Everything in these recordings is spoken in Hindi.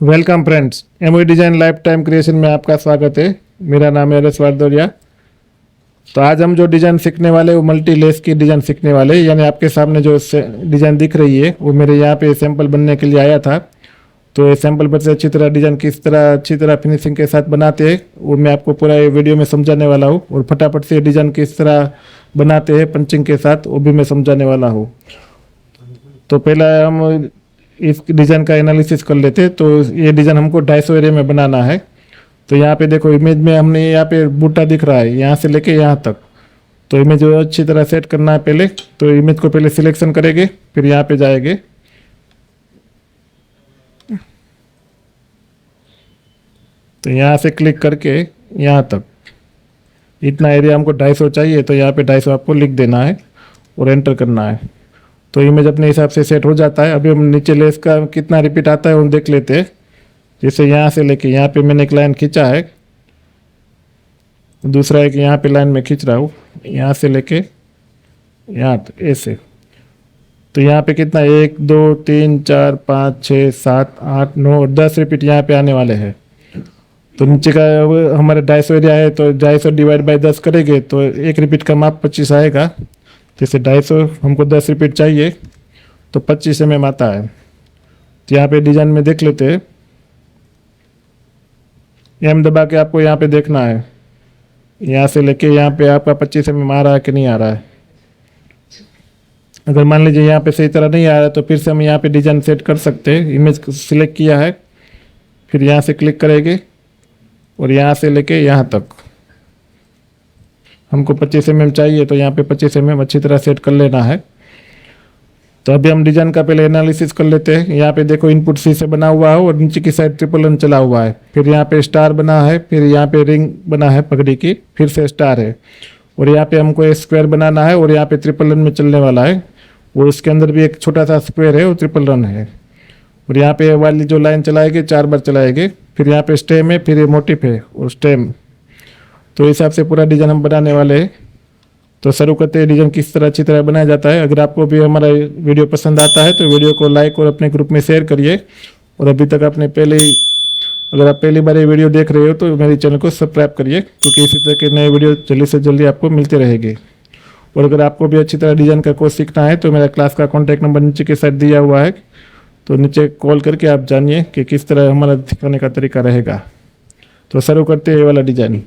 Welcome friends, MoE design life time creation में आपका स्वागत है। मेरा नाम है रस वारदौरिया। तो आज हम जो डिजाइन सीखने वाले वो मल्टी लेस की डिजाइन सीखने वाले, यानी आपके सामने जो डिजाइन दिख रही है वो मेरे यहाँ पे सैंपल बनने के लिए आया था। तो ये सैंपल पर से अच्छी तरह डिजाइन किस तरह अच्छी तरह फिनिशिंग के साथ बनाते हैं वो मैं आपको पूरा ये वीडियो में समझाने वाला हूँ, और फटाफट से डिजाइन किस तरह बनाते हैं पंचिंग के साथ वो भी मैं समझाने वाला हूँ। तो पहला हम इस डिज़ाइन का एनालिसिस कर लेते हैं। तो ये डिज़ाइन हमको 250 एरिया में बनाना है। तो यहाँ पे देखो इमेज में हमने यहाँ पे बूटा दिख रहा है यहाँ से लेके यहाँ तक। तो इमेज अच्छी तरह सेट करना है पहले। तो इमेज को पहले सिलेक्शन करेंगे, फिर यहाँ पे जाएंगे। तो यहाँ से क्लिक करके यहाँ तक इतना एरिया हमको 250 चाहिए, तो यहाँ पे 250 आपको लिख देना है और एंटर करना है। तो इमेज अपने हिसाब से सेट हो जाता है। अभी हम नीचे लेस का कितना रिपीट आता है वो देख लेते हैं। जैसे यहाँ से लेके यहाँ पे मैंने एक लाइन खींचा है, दूसरा एक यहाँ पे लाइन में खींच रहा हूँ, यहाँ से लेके यहाँ तक ऐसे। तो यहाँ पे कितना 1 2 3 4 5 6 7 8 9 और 10 रिपीट यहाँ पे आने वाले हैं। तो नीचे का हमारे 250 एरिया है, तो 250 डिवाइड बाई 10 करेंगे तो एक रिपीट का माप 25 आएगा। जैसे 250 हमको 10 रिपीट चाहिए तो 25 mm आता है। तो यहाँ पे डिजाइन में देख लेते हैं। एम दबा के आपको यहाँ पे देखना है, यहाँ से लेके यहाँ पे आपका 25 mm आ रहा है कि नहीं आ रहा है। अगर मान लीजिए यहाँ पे सही तरह नहीं आ रहा है तो फिर से हम यहाँ पे डिजाइन सेट कर सकते हैं। इमेज सिलेक्ट किया है, फिर यहाँ से क्लिक करेंगे और यहाँ से लेके यहाँ तक हमको 25 mm चाहिए, तो यहाँ पे 25 mm अच्छी तरह सेट कर लेना है। तो अभी हम डिजाइन का पहले एनालिसिस कर लेते हैं। यहाँ पे देखो इनपुट सी से बना हुआ है और नीचे की साइड ट्रिपल रन चला हुआ है। फिर यहाँ पे स्टार बना है, फिर यहाँ पे रिंग बना है पगड़ी की, फिर से स्टार है, और यहाँ पे हमको स्क्वायर बनाना है और यहाँ पे ट्रिपल रन में चलने वाला है। और उसके अंदर भी एक छोटा सा स्क्वायर है और ट्रिपल रन है। और यहाँ पे वाली जो लाइन चलाएगी 4 बार चलाएगी। फिर यहाँ पे स्टेम है, फिर ये मोटिफ है और स्टेम। तो इस हिसाब से पूरा डिजाइन हम बनाने वाले हैं। तो शुरू करते हैं डिजाइन किस तरह अच्छी तरह बनाया जाता है। अगर आपको भी हमारा वीडियो पसंद आता है तो वीडियो को लाइक और अपने ग्रुप में शेयर करिए। और अभी तक आपने अगर आप पहली बार ये वीडियो देख रहे हो तो मेरे चैनल को सब्सक्राइब करिए, क्योंकि इसी तरह के नए वीडियो जल्दी से जल्दी आपको मिलते रहेंगे। और अगर आपको भी अच्छी तरह डिजाइन का कोर्स सीखना है तो मेरा क्लास का कॉन्टैक्ट नंबर नीचे के साइड दिया हुआ है, तो नीचे कॉल करके आप जानिए कि किस तरह हमारा सिखाने का तरीका रहेगा। तो शुरू करते हैं ये वाला डिजाइन।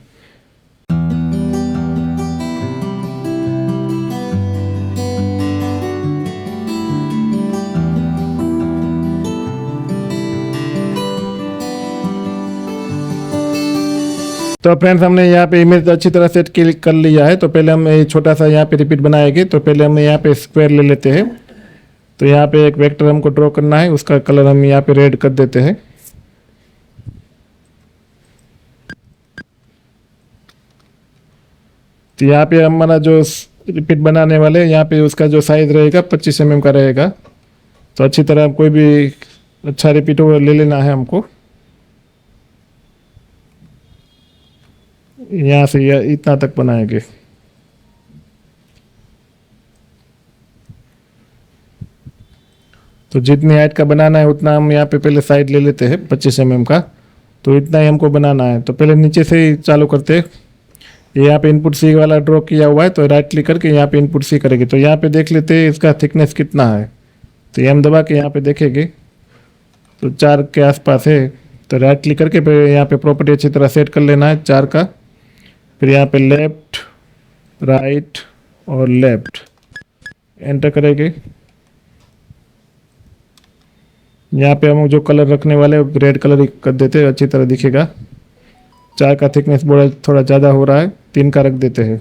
तो फ्रेंड्स हमने यहाँ पे इमेज अच्छी तरह सेट क्लिक कर लिया है। तो पहले हम ये छोटा सा यहाँ पे रिपीट बनाएंगे। तो पहले हम यहाँ पे स्क्वायर ले लेते हैं। तो यहाँ पे एक वेक्टर हमको ड्रॉ करना है, उसका कलर हम यहाँ पे रेड कर देते हैं। तो यहाँ पे हमारा जो रिपीट बनाने वाले यहाँ पे उसका जो साइज रहेगा 25 mm का रहेगा। तो अच्छी तरह कोई भी अच्छा रिपीट वो ले लेना है हमको। यहाँ से इतना तक बनाएंगे। तो जितनी हाइट का बनाना है उतना हम यहाँ पे पहले साइड ले लेते हैं 25 mm का। तो इतना ही हमको बनाना है। तो पहले नीचे से ही चालू करते हैं। यहाँ पे इनपुट सी वाला ड्रॉ किया हुआ है, तो राइट क्लिक करके यहाँ पे इनपुट सी करेंगे। तो यहाँ पे देख लेते हैं इसका थिकनेस कितना है। तो एम दबा के यहाँ पे देखेंगे तो 4 के आसपास है। तो राइट क्लिक करके फिर यहाँ पे प्रॉपर्टी अच्छी तरह सेट कर लेना है 4 का। फिर यहाँ पे लेफ्ट राइट और लेफ्ट एंटर करेंगे। यहाँ पे हम जो कलर रखने वाले रेड कलर कर देते हैं, अच्छी तरह दिखेगा। 4 का थिकनेस बड़ा थोड़ा ज़्यादा हो रहा है, 3 का रख देते हैं।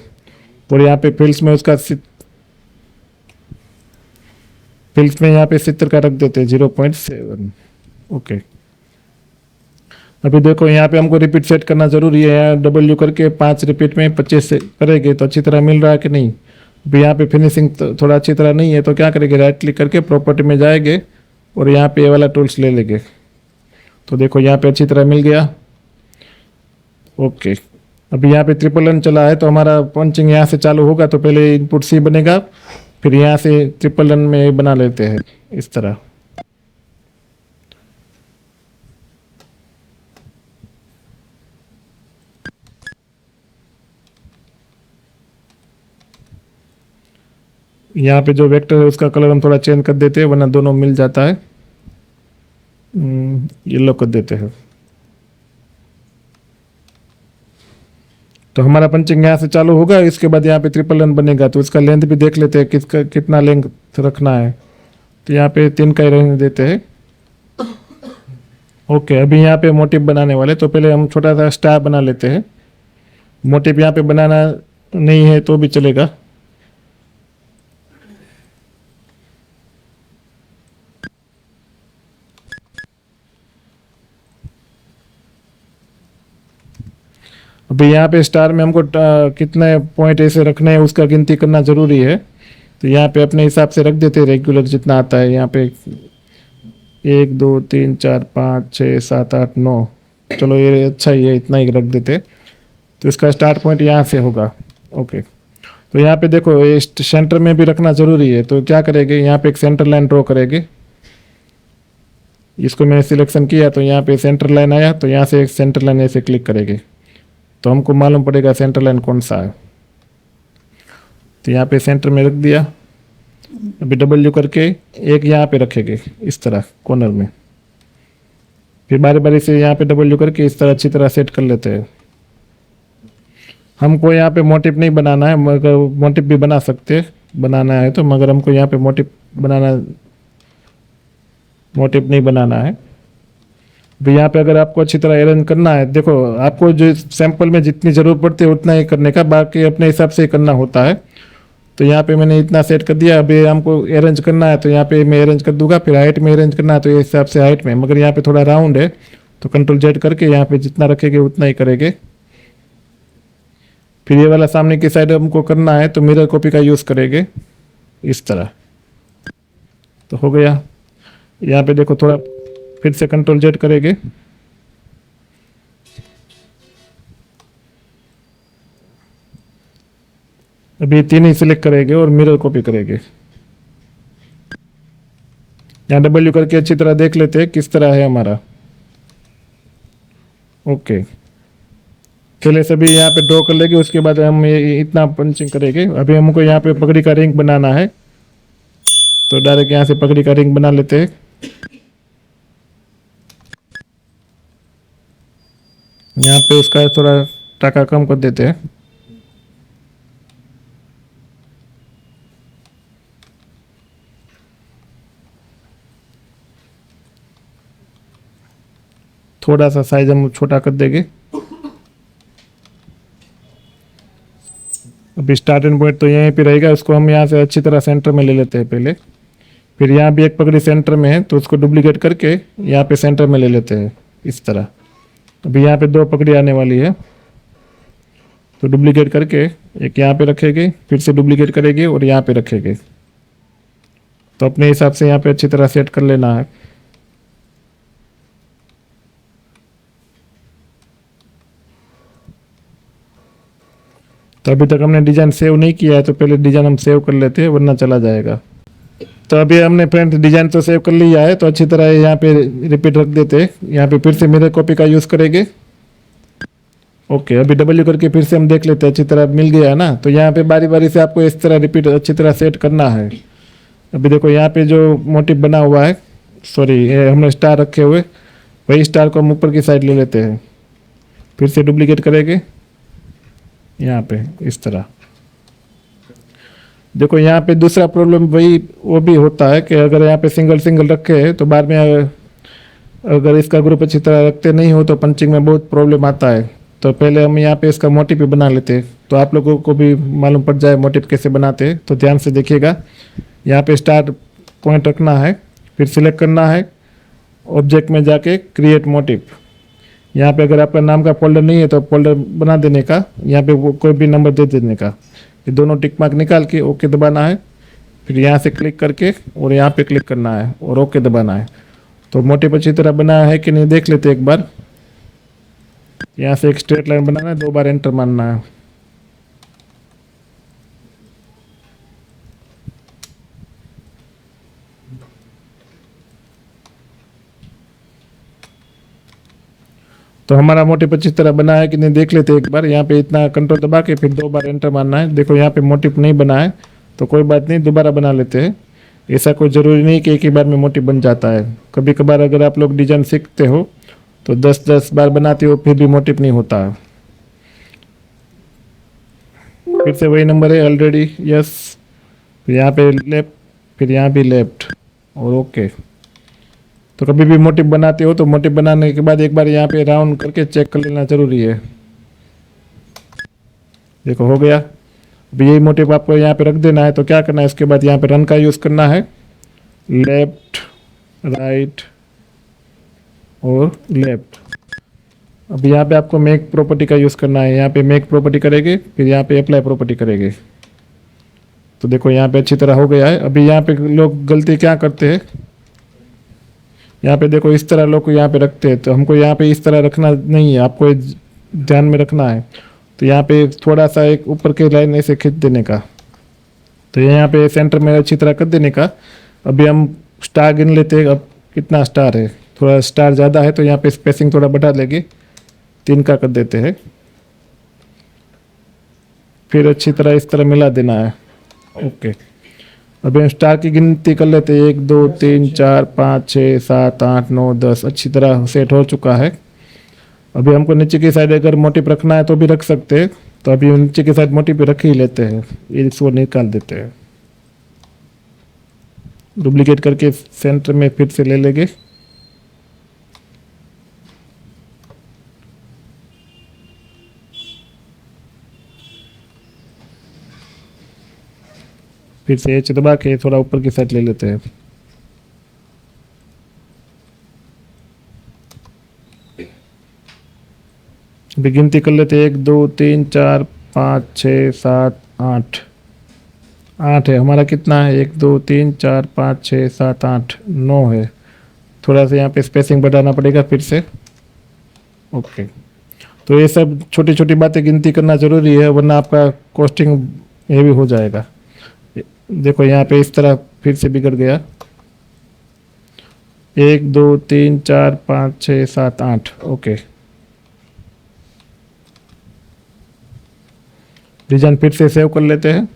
और यहाँ पे फिल्स में उसका फिल्स में यहाँ पे 70 का रख देते हैं 0.7। ओके। अभी देखो यहाँ पे हमको रिपीट सेट करना जरूरी है। यहाँ डब्ल्यू करके 5 रिपीट में 25 से करेंगे तो अच्छी तरह मिल रहा है कि नहीं। अभी यहाँ पे फिनिशिंग थोड़ा अच्छी तरह नहीं है, तो क्या करेंगे राइट क्लिक करके प्रॉपर्टी में जाएंगे और यहाँ पे ये वाला टूल्स ले लेंगे। तो देखो यहाँ पे अच्छी तरह मिल गया। ओके। अभी यहाँ पे ट्रिपल रन चला है, तो हमारा पंचिंग यहाँ से चालू होगा। तो पहले इनपुट सी बनेगा, फिर यहाँ से ट्रिपल रन में बना लेते हैं इस तरह। यहाँ पे जो वेक्टर है उसका कलर हम थोड़ा चेंज कर देते हैं, वरना दोनों मिल जाता है। येलो कर देते हैं। तो हमारा पंचिंग यहाँ से चालू होगा, इसके बाद यहाँ पे ट्रिपल लाइन बनेगा। तो इसका लेंथ भी देख लेते हैं किसका कितना लेंथ रखना है। तो यहाँ पे 3 का ही रहने देते हैं। ओके, अभी यहाँ पे मोटिव बनाने वाले, तो पहले हम छोटा सा स्टार बना लेते हैं। मोटिव यहाँ पे बनाना नहीं है तो भी चलेगा। अभी यहाँ पे स्टार में हमको कितने पॉइंट ऐसे रखने हैं उसका गिनती करना ज़रूरी है। तो यहाँ पे अपने हिसाब से रख देते हैं, रेगुलर जितना आता है। यहाँ पे 1 2 3 4 5 6 7 8 9, चलो ये अच्छा ही है, इतना ही रख देते। तो इसका स्टार्ट पॉइंट यहाँ से होगा। ओके, तो यहाँ पे देखो ये सेंटर में भी रखना ज़रूरी है। तो क्या करेंगे, यहाँ पे एक सेंटर लाइन ड्रॉ करेंगे। इसको मैंने सिलेक्शन किया तो यहाँ पे सेंटर लाइन आया, तो यहाँ से एक सेंटर लाइन ऐसे क्लिक करेंगे तो हमको मालूम पड़ेगा सेंटर लाइन कौन सा है। तो यहाँ पे सेंटर में रख दिया। अभी डब्ल्यू करके एक यहाँ पे रखेंगे इस तरह कॉर्नर में। फिर बारी बारी से यहाँ पे डब्ल्यू करके इस तरह अच्छी तरह सेट कर लेते हैं। हमको यहाँ पे मोटिव नहीं बनाना है, मगर मोटिव भी बना सकते हैं बनाना है तो, मगर हमको यहाँ पे मोटिव नहीं बनाना है। भी यहाँ पे अगर आपको अच्छी तरह अरेंज करना है, देखो आपको जो सैंपल में जितनी ज़रूरत पड़ती है उतना ही करने का, बाकी अपने हिसाब से ही करना होता है। तो यहाँ पे मैंने इतना सेट कर दिया। अभी हमको अरेंज करना है तो यहाँ पे मैं अरेंज कर दूंगा। फिर हाइट में अरेंज करना है तो इस हिसाब से हाइट में, मगर यहाँ पे थोड़ा राउंड है तो कंट्रोल जेड करके यहाँ पे जितना रखेंगे उतना ही करेंगे। फिर ये वाला सामने की साइड हमको करना है तो मिरर कॉपी का यूज़ करेंगे इस तरह। तो हो गया। यहाँ पे देखो थोड़ा फिर से कंट्रोल जेड करेंगे। अभी 3 ही सिलेक्ट करेंगे और मिरर कॉपी करेंगे। यहाँ डब्ल्यू करके अच्छी तरह देख लेते हैं किस तरह है हमारा। ओके, पहले सभी यहाँ पे ड्रॉ कर लेंगे, उसके बाद हम ये इतना पंचिंग करेंगे। अभी हमको यहाँ पे पगड़ी का रिंग बनाना है तो डायरेक्ट यहाँ से पगड़ी का रिंग बना लेते हैं। यहाँ पे उसका थोड़ा टाका कम कर देते हैं। थोड़ा सा साइज हम छोटा कर देंगे। अभी स्टार्टिंग पॉइंट तो यहीं पे रहेगा, उसको हम यहाँ से अच्छी तरह सेंटर में ले लेते हैं पहले। फिर यहाँ भी एक पगड़ी सेंटर में है तो उसको डुप्लीकेट करके यहाँ पे सेंटर में ले लेते हैं इस तरह। अभी यहाँ पे 2 पगड़ी आने वाली है तो डुप्लीकेट करके एक यहाँ पे रखेंगे, फिर से डुप्लीकेट करेंगे और यहाँ पे रखेंगे। तो अपने हिसाब से यहाँ पे अच्छी तरह सेट कर लेना है। तो अभी तक हमने डिज़ाइन सेव नहीं किया है तो पहले डिज़ाइन हम सेव कर लेते हैं, वरना चला जाएगा। तो अभी हमने फ्रेंड डिज़ाइन तो सेव कर लिया है, तो अच्छी तरह यहाँ पे रिपीट रख देते हैं। यहाँ पे फिर से मिरर कॉपी का यूज़ करेंगे। ओके, अभी डब्ल्यू करके फिर से हम देख लेते हैं अच्छी तरह मिल गया है ना। तो यहाँ पे बारी बारी से आपको इस तरह रिपीट अच्छी तरह सेट करना है। अभी देखो यहाँ पे जो मोटिव बना हुआ है, सॉरी हमने स्टार रखे हुए, वही स्टार को हम ऊपर की साइड ले लेते हैं। फिर से डुप्लीकेट करेंगे यहाँ पे इस तरह। देखो यहाँ पे दूसरा प्रॉब्लम वही वो भी होता है कि अगर यहाँ पे सिंगल सिंगल रखे हैं तो बाद में अगर इसका ग्रुप अच्छी तरह रखते नहीं हो तो पंचिंग में बहुत प्रॉब्लम आता है। तो पहले हम यहाँ पे इसका मोटिव भी बना लेते हैं, तो आप लोगों को भी मालूम पड़ जाए मोटिव कैसे बनाते हैं। तो ध्यान से देखिएगा, यहाँ पे स्टार्ट पॉइंट रखना है, फिर सिलेक्ट करना है, ऑब्जेक्ट में जाके क्रिएट मोटिव। यहाँ पे अगर आपका नाम का फोल्डर नहीं है तो फोल्डर बना देने का, यहाँ पे वो कोई भी नंबर दे देने का। ये दोनों टिक मार्क निकाल के ओके दबाना है, फिर यहाँ से क्लिक करके और यहाँ पे क्लिक करना है और ओके दबाना है। तो मोटिव अच्छी तरह बनाया है कि नहीं देख लेते एक बार। यहाँ से एक स्ट्रेट लाइन बनाना है, 2 बार एंटर मारना है। तो हमारा मोटिव अच्छी तरह बना है कि नहीं देख लेते एक बार। यहाँ पे इतना कंट्रोल दबा के फिर 2 बार एंटर मारना है। देखो यहाँ पे मोटिव नहीं बना है तो कोई बात नहीं, दोबारा बना लेते हैं। ऐसा कोई ज़रूरी नहीं कि एक ही बार में मोटिव बन जाता है। कभी कभार अगर आप लोग डिजाइन सीखते हो तो 10-10 बार बनाते हो फिर भी मोटिव नहीं होता है। फिर से वही नंबर है ऑलरेडी, यस। फिर यहाँ पे लेफ्ट, फिर यहाँ भी लेफ्ट और ओके। तो कभी भी मोटिव बनाते हो तो मोटिव बनाने के बाद एक बार यहाँ पे राउंड करके चेक कर लेना जरूरी है। देखो हो गया। अभी यही मोटिव आपको यहाँ पे रख देना है। तो क्या करना है, इसके बाद यहाँ पे रन का यूज़ करना है, लेफ्ट राइट और लेफ्ट। अब यहाँ पे आपको मेक प्रॉपर्टी का यूज़ करना है। यहाँ पे मेक प्रॉपर्टी करेंगे, फिर यहाँ पे अप्लाई प्रॉपर्टी करेंगे। तो देखो यहाँ पे अच्छी तरह हो गया है। अभी यहाँ पे लोग गलती क्या करते हैं, यहाँ पे देखो इस तरह लोग यहाँ पे रखते हैं। तो हमको यहाँ पे इस तरह रखना नहीं है, आपको ये ध्यान में रखना है। तो यहाँ पे थोड़ा सा एक ऊपर की लाइन ऐसे खींच देने का, तो यहाँ पे सेंटर में अच्छी तरह कर देने का। अभी हम स्टार गिन लेते हैं, अब कितना स्टार है। थोड़ा स्टार ज़्यादा है तो यहाँ पे स्पेसिंग थोड़ा बढ़ा लेंगे, 3 का कर देते हैं। फिर अच्छी तरह इस तरह मिला देना है, ओके। अभी हम स्टार की गिनती कर लेते हैं, 1 2 3 4 5 6 7 8 9 10। अच्छी तरह सेट हो चुका है। अभी हमको नीचे की साइड अगर मोटिव रखना है तो भी रख सकते हैं। तो अभी नीचे की साइड मोटिव रख ही लेते हैं, इसको निकाल देते हैं। डुप्लीकेट करके सेंटर में फिर से ले लेंगे। फिर से एच दबा के थोड़ा ऊपर की साइड ले लेते हैं। अभी गिनती कर लेते हैं, 1 2 3 4 5 6 7 8। 8 है हमारा, कितना है, 1 2 3 4 5 6 7 8 9 है। थोड़ा सा यहाँ पे स्पेसिंग बढ़ाना पड़ेगा फिर से, ओके। तो ये सब छोटी छोटी बातें गिनती करना जरूरी है, वरना आपका कॉस्टिंग हेवी हो जाएगा। देखो यहाँ पे इस तरह फिर से बिगड़ गया, 1 2 3 4 5 6 7 8, ओके। डिजाइन फिर से सेव कर लेते हैं।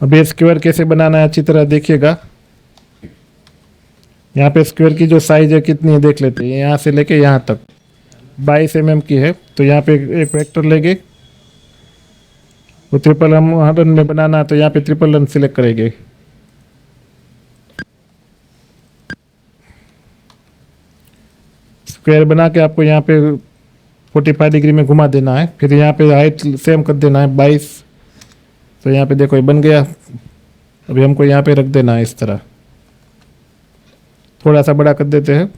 अब ये स्क्वायर कैसे बनाना है अच्छी तरह देखिएगा। यहाँ पे स्क्वायर की जो साइज है कितनी है देख लेते हैं। यहाँ से लेके यहाँ तक 22 mm की है। तो यहाँ पे एक वेक्टर लेंगे, वो ट्रिपल रन में बनाना है तो यहाँ पे ट्रिपल रन सिलेक्ट करेंगे। स्क्वायर बना के आपको यहाँ पे 45 डिग्री में घुमा देना है। फिर यहाँ पे हाइट सेम कर देना है 22। तो यहाँ पे देखो ये बन गया। अभी हमको यहाँ पे रख देना है इस तरह, थोड़ा सा बड़ा कर देते हैं,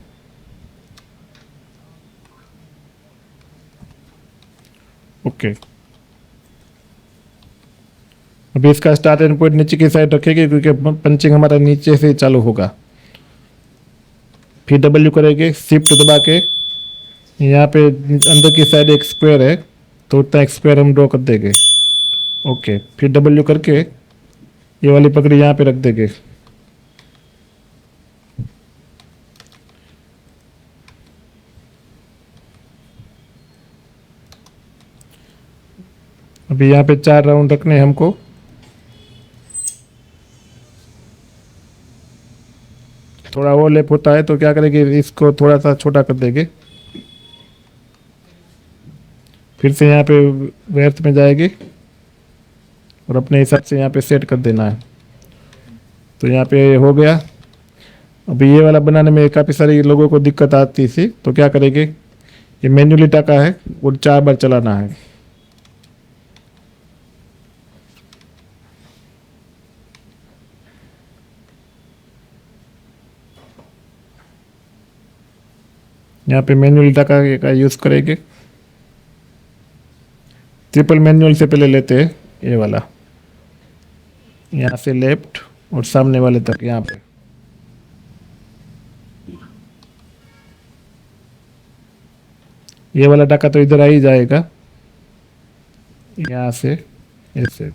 ओके। अभी इसका स्टार्ट एंड पॉइंट नीचे की साइड रखेंगे क्योंकि पंचिंग हमारा नीचे से चालू होगा। फिर डब्ल्यू करेंगे, शिफ्ट दबा के यहाँ पे अंदर की साइड एक स्क्वायर है तो उतना एक स्क्वायर हम ड्रॉ कर देंगे, ओके। फिर डब्ल्यू करके ये वाली पकड़ी यहाँ पे रख देंगे। अभी यहाँ पे 4 राउंड रखने हैं हमको। थोड़ा ओवरलैप होता है तो क्या करेंगे, इसको थोड़ा सा छोटा कर देंगे। फिर से यहाँ पे व्यर्थ में जाएगी और अपने हिसाब से यहाँ पे सेट कर देना है। तो यहाँ पे हो गया। अभी ये वाला बनाने में काफ़ी सारे लोगों को दिक्कत आती थी, तो क्या करेंगे, ये मैन्युअली टाका है वो 4 बार चलाना है। यहाँ पे मैनुअल टाका का यूज़ करेंगे। ट्रिपल मैनुअल से पहले लेते हैं ये वाला, यहाँ से लेफ्ट और सामने वाले तक यहाँ पे। ये वाला टाका तो इधर आ ही जाएगा, यहाँ से ऐसे।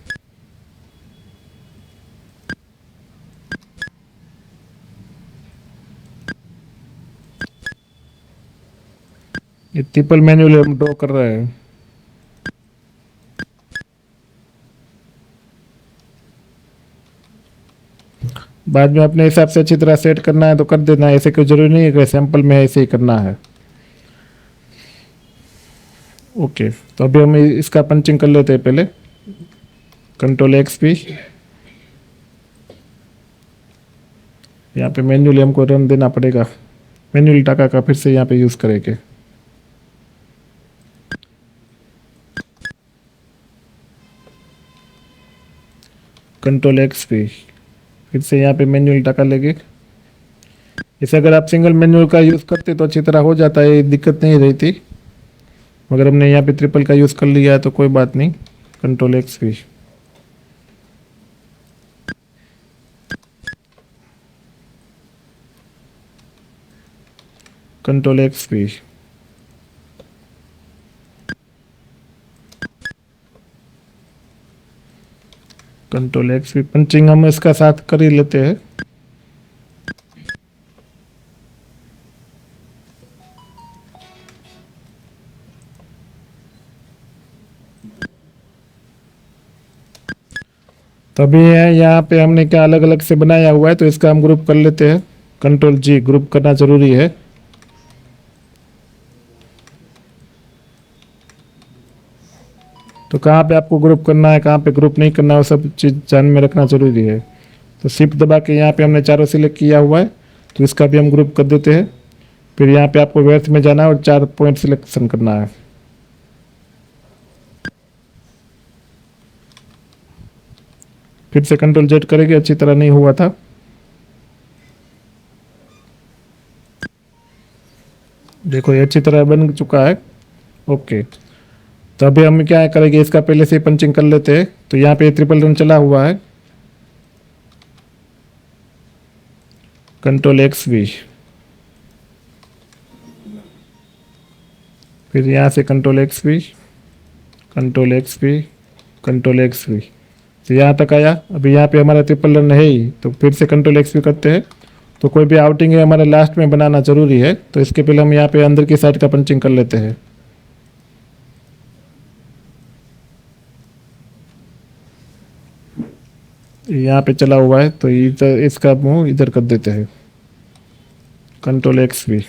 ये ट्रिपल मैनुअल हम ड्रॉ कर रहे हैं। बाद में अपने हिसाब से अच्छी तरह सेट करना है तो कर देना है, ऐसे कोई जरूरी नहीं है कि सैंपल में ऐसे ही करना है। ओके, तो अभी हम इसका पंचिंग कर लेते हैं पहले। कंट्रोल एक्स पी, यहाँ पे मैन्युअली हमको रन देना पड़ेगा, मैन्युअल टाका का फिर से यहाँ पे यूज़ करेंगे। कंट्रोल एक्स पी, फिर से यहाँ पे मैन्युअल टाका लेंगे। इसे अगर आप सिंगल मैन्युअल का यूज़ करते तो अच्छी तरह हो जाता है, दिक्कत नहीं रहती, मगर हमने यहाँ पे ट्रिपल का यूज़ कर लिया है तो कोई बात नहीं। Control x P, control x P, control x P. Punching हम इसका साथ कर ही लेते हैं। तभी है यहाँ पे हमने क्या अलग अलग से बनाया हुआ है, तो इसका हम ग्रुप कर लेते हैं। कंट्रोल जी, ग्रुप करना जरूरी है। तो कहाँ पे आपको ग्रुप करना है, कहाँ पे ग्रुप नहीं करना है, वो सब चीज़ ध्यान में रखना जरूरी है। तो शिफ्ट दबा के यहाँ पे हमने चारों सिलेक्ट किया हुआ है, तो इसका भी हम ग्रुप कर देते हैं। फिर यहाँ पे आपको वर्थ में जाना है और 4 पॉइंट सिलेक्शन करना है। फिर से कंट्रोल जेड करेंगे, अच्छी तरह नहीं हुआ था। देखो ये अच्छी तरह बन चुका है। ओके, तो अभी हम क्या करेंगे, इसका पहले से पंचिंग कर लेते हैं। तो यहाँ पे ट्रिपल रन चला हुआ है। कंट्रोल एक्स वी, फिर यहाँ से control X V, control X V, control X V, तो यहाँ तक आया। अभी यहाँ पे हमारा ट्रिपल रन है ही, तो फिर से कंट्रोल एक्स वी करते हैं। तो कोई भी आउटिंग है हमारे लास्ट में बनाना जरूरी है, तो इसके पहले हम यहाँ पे अंदर की साइड का पंचिंग कर लेते हैं। यहाँ पे चला हुआ है तो इधर इसका मुंह इधर कर देते हैं। कंट्रोल एक्स वी,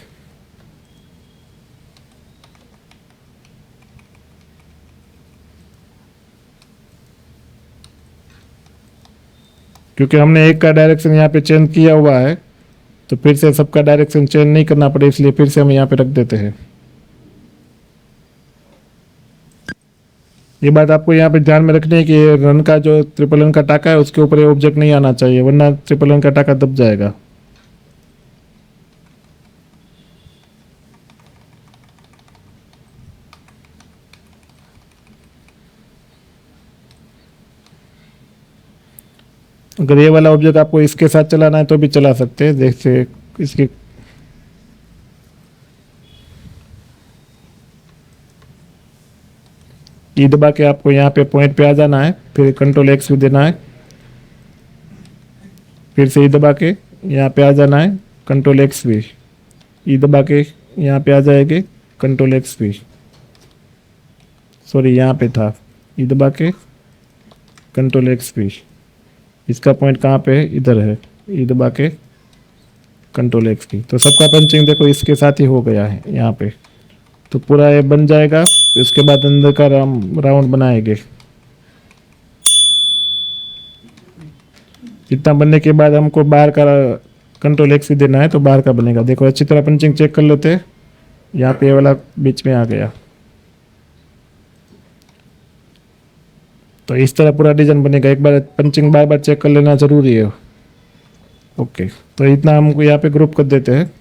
क्योंकि हमने एक का डायरेक्शन यहाँ पे चेंज किया हुआ है, तो फिर से सबका डायरेक्शन चेंज नहीं करना पड़े, इसलिए फिर से हम यहाँ पे रख देते हैं। ये बात आपको यहाँ पे ध्यान में रखनी है कि रन का जो ट्रिपल रन का टाका है उसके ऊपर ये ऑब्जेक्ट नहीं आना चाहिए, वरना ट्रिपल रन का टाका दब जाएगा। अगर ये वाला ऑब्जेक्ट आपको इसके साथ चलाना है तो भी चला सकते हैं। जैसे इसके ई दबा के आपको यहाँ पे पॉइंट पे आ जाना है, फिर कंट्रोल एक्स भी देना है, फिर से ई दबा के यहाँ पे आ जाना है, कंट्रोल एक्स भी, ई दबा के यहाँ पे आ जाएंगे, कंट्रोल एक्स भी, सॉरी यहाँ पे था, ई दबा के कंट्रोल एक्स भी। इसका पॉइंट कहाँ पे है, इधर है, ई दबा के कंट्रोल एक्स की। तो सबका पंचिंग देखो इसके साथ ही हो गया है यहाँ पे, तो पूरा ये बन जाएगा। इसके बाद अंदर का राउंड बनाएंगे। इतना बनने के बाद हमको बाहर का कंट्रोल एक्स भी देना है, तो बाहर का बनेगा। देखो अच्छी तरह पंचिंग चेक कर लेते हैं, यहाँ पे ये वाला बीच में आ गया। तो इस तरह पूरा डिजाइन बनेगा। एक बार पंचिंग बार बार चेक कर लेना जरूरी है। ओके, तो इतना हमको यहाँ पे ग्रुप कर देते हैं।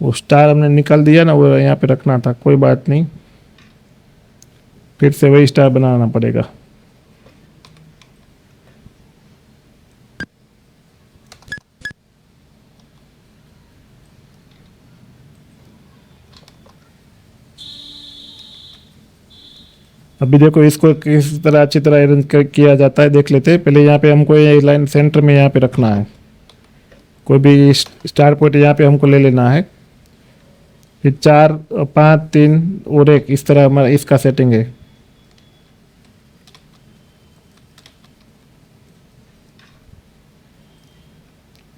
वो स्टार हमने निकाल दिया ना, वो यहाँ पे रखना था, कोई बात नहीं, फिर से वही स्टार बनाना पड़ेगा। अभी देखो इसको किस तरह अच्छी तरह अरेंज किया जाता है, देख लेते हैं। पहले यहाँ पे हमको ये लाइन सेंटर में यहाँ पे रखना है, कोई भी स्टार पॉइंट यहाँ पे हमको ले लेना है। फिर 4 5 3 और 1, इस तरह हमारा इसका सेटिंग है।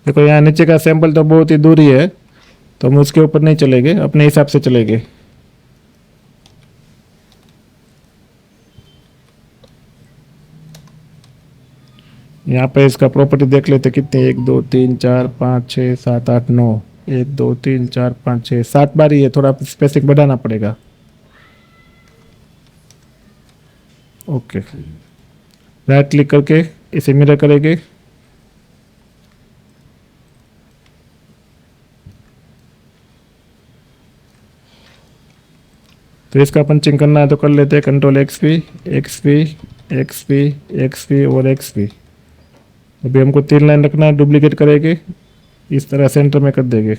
देखो यहाँ नीचे का सैंपल तो बहुत ही दूरी है, तो हम उसके ऊपर नहीं चलेंगे, अपने हिसाब से चलेंगे। यहाँ पे इसका प्रॉपर्टी देख लेते कितनी, 1 2 3 4 5 6 7 8 9, 1 2 3 4 5 6 7 बार ही है, थोड़ा स्पेसिफिक बढ़ाना पड़ेगा। ओके, राइट क्लिक करके इसे मिरर करेंगे। तो इसका पंचिंग करना है तो कर लेते हैं, control XP XP XP XP और XP। अभी हमको 3 लाइन रखना है, डुप्लीकेट करेंगे, इस तरह सेंटर में कर देंगे।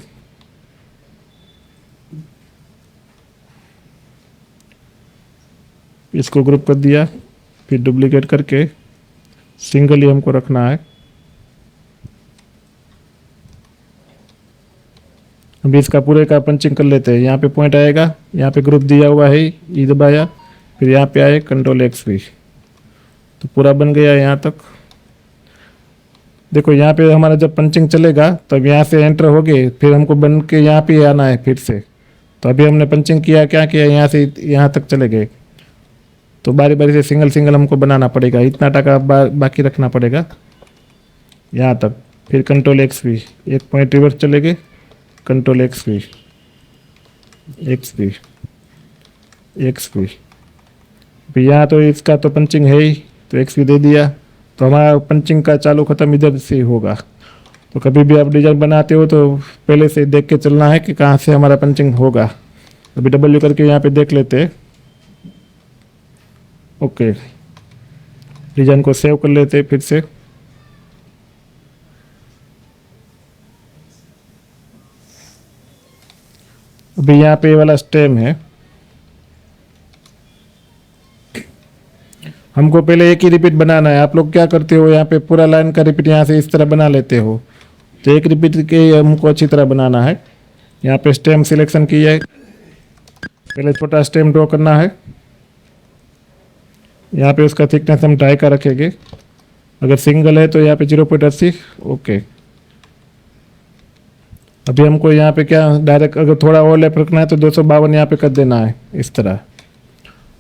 इसको ग्रुप कर दिया, फिर डुप्लीकेट करके सिंगल ही हमको रखना है। अभी इसका पूरे का पंचिंग कर लेते हैं। यहाँ पे पॉइंट आएगा, यहाँ पे ग्रुप दिया हुआ है, ई दबाया, फिर यहाँ पे आए कंट्रोल XP, तो पूरा बन गया यहाँ तक। देखो यहाँ पे हमारा जब पंचिंग चलेगा तब यहाँ से एंटर हो गए, फिर हमको बन के यहाँ पे आना है फिर से। तो अभी हमने पंचिंग किया, क्या किया, यहाँ से यहाँ तक चले गए, तो बारी बारी से सिंगल सिंगल हमको बनाना पड़ेगा, इतना टका बाकी रखना पड़ेगा यहाँ तक। फिर कंट्रोल XP, एक पॉइंट रिवर्स चले गए, कंट्रोल XP XP XP। फिर यहाँ तो इसका तो पंचिंग है ही, तो XP दे दिया, तो हमारा पंचिंग का चालू ख़त्म इधर से होगा। तो कभी भी आप डिज़ाइन बनाते हो तो पहले से देख के चलना है कि कहाँ से हमारा पंचिंग होगा। अभी W करके यहाँ पे देख लेते हैं। ओके, डिज़ाइन को सेव कर लेते हैं फिर से। अभी यहाँ पे ये वाला स्टेम है, हमको पहले एक ही रिपीट बनाना है। आप लोग क्या करते हो, यहाँ पे पूरा लाइन का रिपीट यहाँ से इस तरह बना लेते हो, तो एक रिपीट के हमको अच्छी तरह बनाना है। यहाँ पे स्टेम सिलेक्शन किया है, पहले छोटा स्टेम ड्रॉ करना है। यहाँ पे उसका थिकनेस हम 2.5 का रखेंगे, अगर सिंगल है तो यहाँ पे 0.80। ओके, अभी हमको यहाँ पे क्या डायरेक्ट अगर थोड़ा ओवरलैप रखना है तो 252 यहाँ पे कर देना है इस तरह।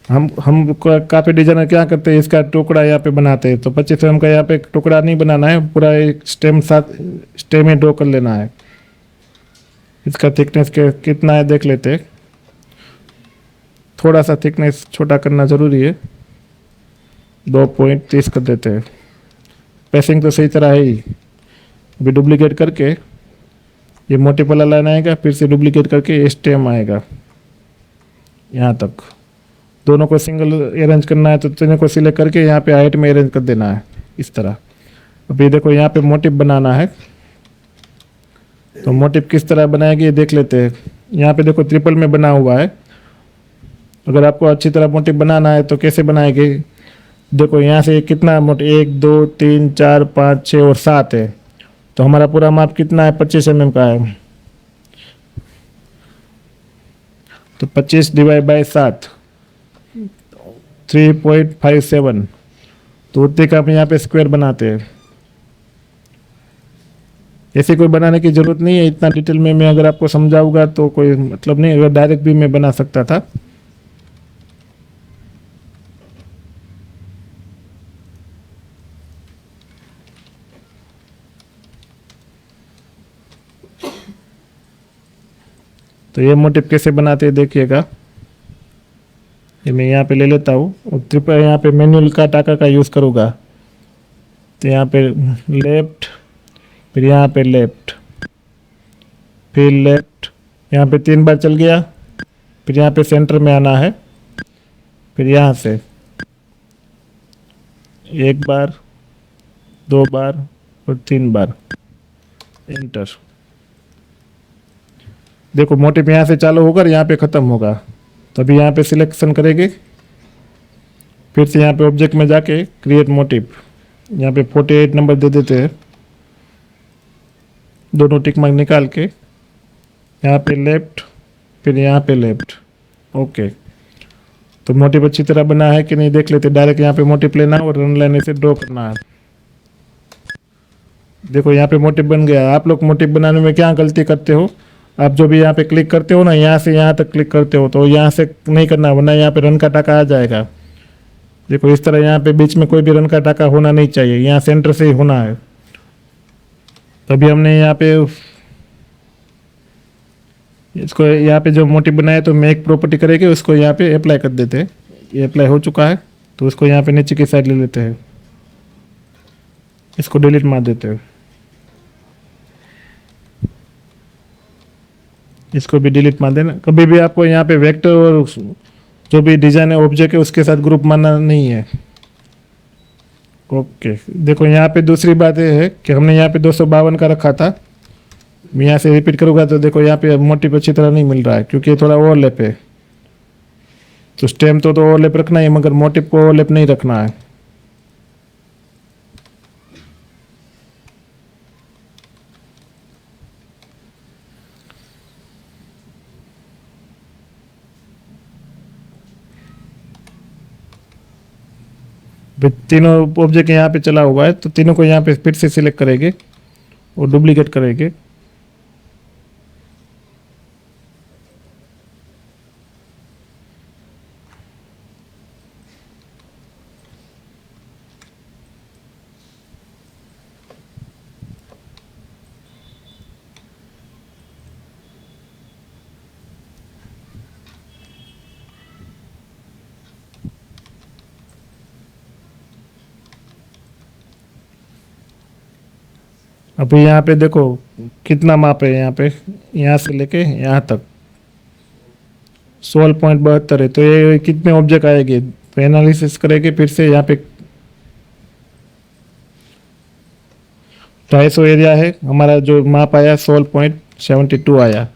हम काफ़ी डिजाइनर क्या करते हैं, इसका टुकड़ा यहाँ पे बनाते हैं, तो 25 mm का यहाँ पे टुकड़ा नहीं बनाना है, पूरा एक स्टेम साथ स्टेम ही ड्रॉ कर लेना है। इसका थिकनेस के कितना है देख लेते हैं, थोड़ा सा थिकनेस छोटा करना ज़रूरी है, 2.30 कर देते हैं। पैसिंग तो सही तरह है ही। अभी डुप्लीकेट करके ये मोटिव वाला लाइन आएगा, फिर से डुप्लीकेट करके ये स्टेम आएगा यहाँ तक। दोनों को सिंगल अरेंज करना है तो तीनों को सिलेक्ट करके यहाँ पे हाइट में अरेंज कर देना है इस तरह। अभी देखो यहाँ पे मोटिव बनाना है, तो मोटिव किस तरह बनाएंगे ये देख लेते हैं। यहाँ पे देखो ट्रिपल में बना हुआ है, अगर आपको अच्छी तरह मोटिव बनाना है तो कैसे बनाएंगे, देखो यहाँ से कितना मोटिव 1 2 3 4 5 6 और 7 है, तो हमारा पूरा माप कितना है 25 mm का है, तो 25 डिवाइड बाय 7 3.57, तो उतने का हम यहाँ पे स्क्वायर बनाते हैं। ऐसे कोई बनाने की ज़रूरत नहीं है, इतना डिटेल में मैं अगर आपको समझाऊंगा तो कोई मतलब नहीं, अगर डायरेक्ट भी मैं बना सकता था। तो ये मोटिव कैसे बनाते हैं देखिएगा, ये मैं यहाँ पे ले लेता हूँ और ट्रिपल यहाँ पे मैनुअल का टाका का यूज़ करूँगा। तो यहाँ पे लेफ्ट, फिर यहाँ पे लेफ्ट, फिर लेफ्ट, यहाँ पे 3 बार चल गया, फिर यहाँ पे सेंटर में आना है, फिर यहाँ से 1 बार 2 बार और 3 बार एंटर। देखो मोटिव यहाँ से चालू होगा और यहाँ पे ख़त्म होगा, तो अभी यहाँ पे सिलेक्शन करेंगे, फिर से यहाँ पे ऑब्जेक्ट में जाके क्रिएट मोटिव, यहाँ पे 48 नंबर दे देते हैं, दोनों टिक मार्क निकाल के यहाँ पे लेफ्ट फिर यहाँ पे लेफ्ट। ओके, तो मोटिव अच्छी तरह बना है कि नहीं देख लेते। डायरेक्ट यहाँ पे मोटिव लेना है और रन लाइन से ड्रॉ करना है। देखो यहाँ पे मोटिव बन गया। आप लोग मोटिव बनाने में क्या गलती करते हो, आप जो भी यहाँ पे क्लिक करते हो ना, यहाँ से यहाँ तक क्लिक करते हो, तो यहाँ से नहीं करना, वरना यहाँ पे रन का टाका आ जाएगा। देखो इस तरह यहाँ पे बीच में कोई भी रन का टाका होना नहीं चाहिए, यहाँ सेंटर से ही होना है। तभी हमने यहाँ पे इसको यहाँ पे जो मोटिव बनाया, तो मैं एक प्रॉपर्टी करेंगे उसको यहाँ पे अप्लाई कर देते हैं। ये अप्लाई हो चुका है, तो उसको यहाँ पे नीचे की साइड ले लेते हैं, इसको डिलीट मार देते हैं, इसको भी डिलीट मार देना। कभी भी आपको यहाँ पे वेक्टर और जो भी डिजाइन है ऑब्जेक्ट है उसके साथ ग्रुप मारना नहीं है। ओके, देखो यहाँ पे दूसरी बात ये है कि हमने यहाँ पे 252 का रखा था। मैं यहाँ से रिपीट करूँगा तो देखो यहाँ पे मोटिव अच्छी तरह नहीं मिल रहा है, क्योंकि ये थोड़ा ओवरलैप है। तो स्टेम तो ओवरलैप रखना है, मगर मोटिव को ओवरलैप नहीं रखना है। तीनों ऑब्जेक्ट यहाँ पे चला हुआ है, तो तीनों को यहाँ पे फिर से सिलेक्ट करेंगे और डुप्लीकेट करेंगे। अभी यहाँ पे देखो कितना माप है, यहाँ पे यहाँ से लेके यहाँ तक 16.72 है। तो ये कितने ऑब्जेक्ट आएंगे, तो एनालिसिस करेंगे फिर से। यहाँ पे 250 एरिया है, हमारा जो माप आया 16.72 आया।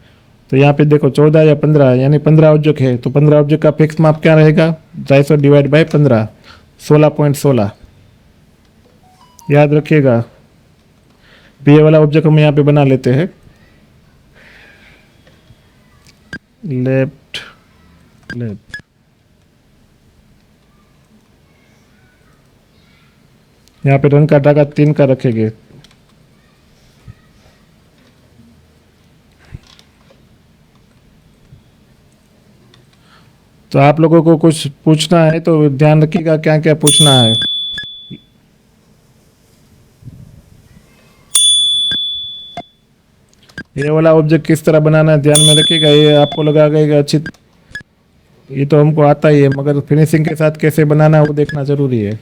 तो यहाँ पे देखो 14 या 15, यानी 15 ऑब्जेक्ट है। तो 15 ऑब्जेक्ट का फिक्स माप क्या रहेगा, 250 डिवाइड बाई 15, 16.16। याद रखिएगा। बी ए वाला ऑब्जेक्ट हम यहाँ पे बना लेते हैं, लेफ्ट लेफ्ट। यहाँ पे रन का टाका 3 का रखेंगे। तो आप लोगों को कुछ पूछना है तो ध्यान रखिएगा क्या क्या पूछना है। ये वाला ऑब्जेक्ट किस तरह बनाना है ध्यान में रखिएगा। ये आपको लगेगा अच्छी, ये तो हमको आता ही है, मगर फिनिशिंग के साथ कैसे बनाना है वो देखना जरूरी है।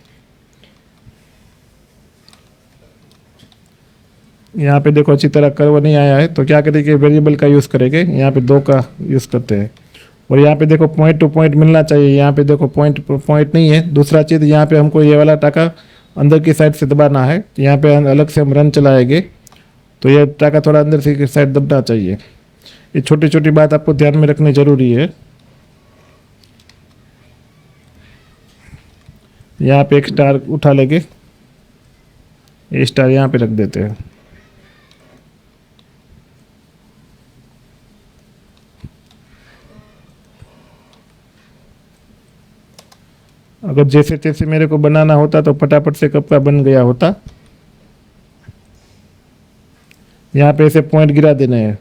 यहाँ पे देखो अच्छी तरह कर्व नहीं आया है, तो क्या करेंगे, वेरिएबल का यूज़ करेंगे। यहाँ पे 2 का यूज़ करते हैं। और यहाँ पे देखो पॉइंट टू पॉइंट मिलना चाहिए। यहाँ पे देखो पॉइंट पॉइंट नहीं है। दूसरा चीज़, यहाँ पे हमको ये वाला टाका अंदर की साइड से दबाना है। यहाँ पे अलग से हम रन चलाएंगे, तो ये टाका थोड़ा अंदर से साइड दबना चाहिए। ये छोटी छोटी बात आपको ध्यान में रखनी जरूरी है। यहाँ पे एक स्टार उठा लेंगे, ये स्टार यहाँ पे रख देते हैं। अगर जैसे तैसे मेरे को बनाना होता तो फटाफट से कब का बन गया होता। यहाँ पे ऐसे पॉइंट गिरा देने हैं।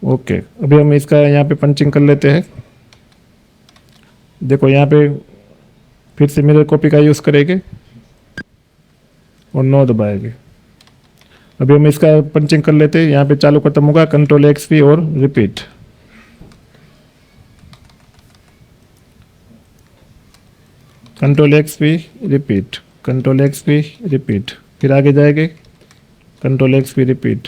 ओके, अभी हम इसका यहाँ पे पंचिंग कर लेते हैं। देखो यहाँ पे फिर से मिरर कॉपी का यूज़ करेंगे और 9 दबाएंगे। अभी हम इसका पंचिंग कर लेते हैं। यहाँ पे चालू खत्म होगा, कंट्रोल XP और repeat. Control XP repeat, control XP repeat, फिर आगे जाएंगे, कंट्रोल XP रिपीट।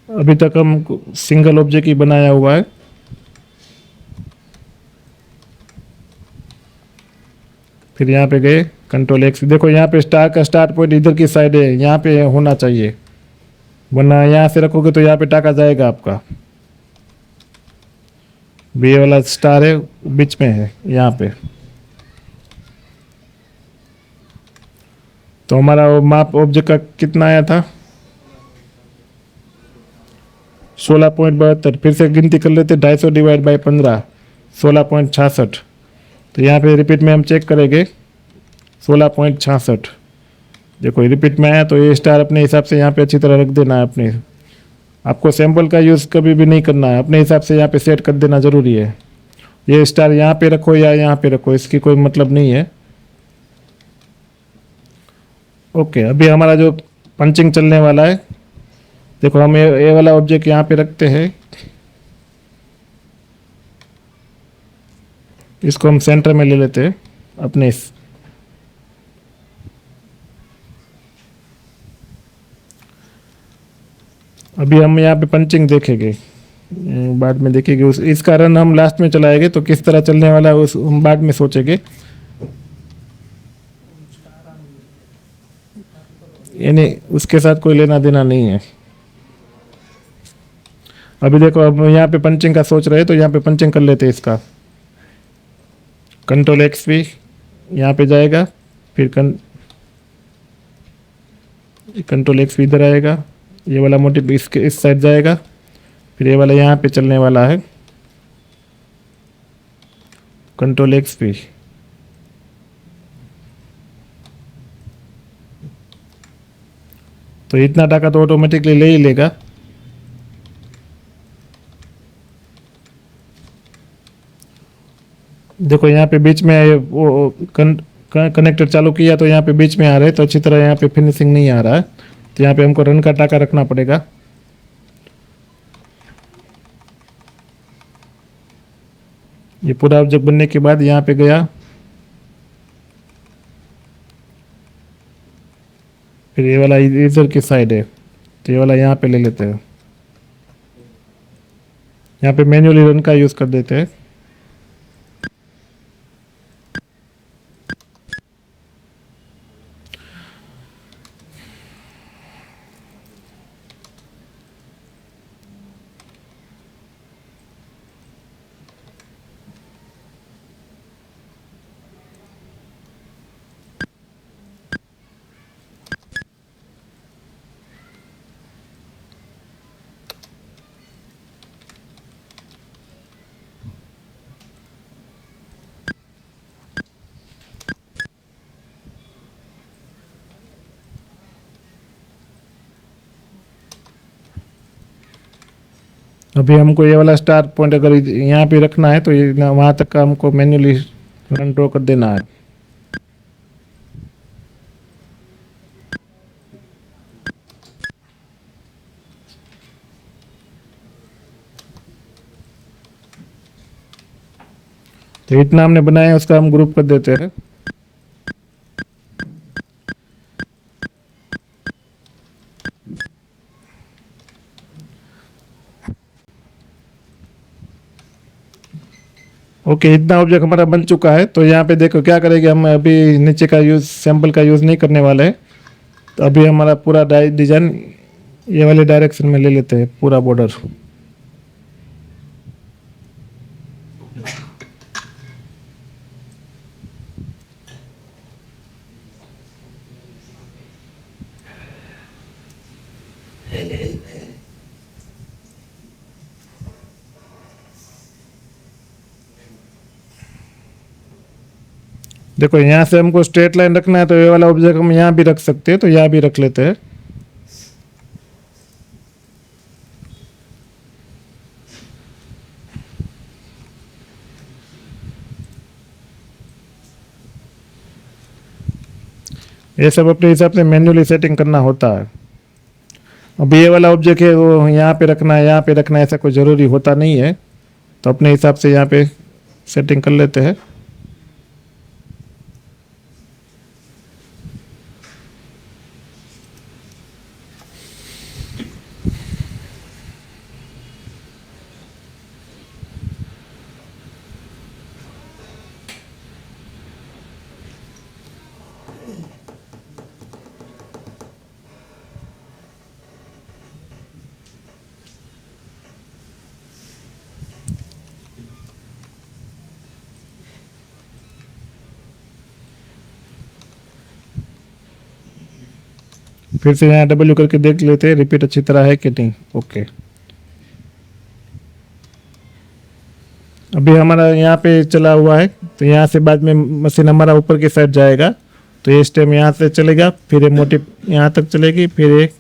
अभी तक हम सिंगल ऑब्जेक्ट ही बनाया हुआ है। फिर यहाँ पे गए, कंट्रोल X। देखो यहाँ पे स्टार का स्टार्ट पॉइंट इधर की साइड है, यहाँ पे होना चाहिए, वरना यहाँ से रखोगे तो यहाँ पे टाका जाएगा आपका। बी वाला स्टार है बीच में है यहाँ पे। तो हमारा वो माप ऑब्जेक्ट का कितना आया था, 16.72। फिर से गिनती कर लेते, 250 डिवाइड बाई 15, 16.66। तो यहाँ पे रिपीट में हम चेक करेंगे, 16.66। देखो रिपीट में आया, तो ये स्टार अपने हिसाब से यहाँ पे अच्छी तरह रख देना है। अपने आपको सैंपल का यूज़ कभी भी नहीं करना है, अपने हिसाब से यहाँ पे सेट कर देना ज़रूरी है। ये स्टार यहाँ पे रखो या यहाँ पे रखो, इसकी कोई मतलब नहीं है। ओके, अभी हमारा जो पंचिंग चलने वाला है, देखो हम ये वाला ऑब्जेक्ट यहाँ पे रखते हैं, इसको हम सेंटर में ले लेते हैं अपने अभी हम यहाँ पे पंचिंग देखेंगे, बाद में देखेंगे। इसका रन हम लास्ट में चलाएंगे, तो किस तरह चलने वाला है उस हम बाद में सोचेंगे। यानी उसके साथ कोई लेना देना नहीं है। अभी देखो, अब यहाँ पे पंचिंग का सोच रहे हैं, तो यहाँ पे पंचिंग कर लेते हैं इसका। कंट्रोल एक्स भी यहाँ पे जाएगा, फिर कंट्रोल एक्स भी इधर आएगा, ये वाला मोटिव इसके इस साइड जाएगा, फिर ये वाला यहाँ पे चलने वाला है, कंट्रोल एक्स भी। तो इतना टाका तो ऑटोमेटिकली ले ही लेगा। देखो यहाँ पे बीच में वो कनेक्टर चालू किया, तो यहाँ पे बीच में आ रहे हैं, तो अच्छी तरह यहाँ पे फिनिशिंग नहीं आ रहा है, तो यहाँ पे हमको रन का टाका रखना पड़ेगा। ये पूरा ऑब्जेक्ट बनने के बाद यहाँ पे गया, फिर ये वाला इधर की साइड है, तो ये वाला यहाँ पे ले लेते हैं। यहाँ पे मैन्युअली रन का यूज़ कर देते हैं। अभी हमको ये वाला स्टार पॉइंट अगर यहाँ पे रखना है, तो ये वहाँ तक का हमको मैन्युअली रन ड्रॉ कर देना है। तो इतना हमने बनाया, उसका हम ग्रुप कर देते हैं। ओके, इतना ऑब्जेक्ट हमारा बन चुका है। तो यहाँ पे देखो क्या करेंगे, हम अभी नीचे का यूज़, सैंपल का यूज़ नहीं करने वाले हैं। तो अभी हमारा पूरा डिज़ाइन ये वाले डायरेक्शन में ले लेते हैं, पूरा बॉर्डर। देखो यहाँ से हमको स्ट्रेट लाइन रखना है, तो ये वाला ऑब्जेक्ट हम यहाँ भी रख सकते हैं, तो यहाँ भी रख लेते हैं। ये सब अपने हिसाब से मैन्युअली सेटिंग करना होता है। अब ये वाला ऑब्जेक्ट है, वो यहाँ पे रखना है, यहाँ पे रखना है, ऐसा कोई ज़रूरी होता नहीं है। तो अपने हिसाब से यहाँ पे सेटिंग कर लेते हैं। फिर से यहाँ डब्ल्यू करके देख लेते हैं रिपीट अच्छी तरह है कि नहीं। ओके, अभी हमारा यहाँ पे चला हुआ है, तो यहाँ से बाद में मशीन हमारा ऊपर की साइड जाएगा, तो ये स्टेम यहाँ से चलेगा, फिर ये मोटिव यहाँ तक चलेगी, फिर एक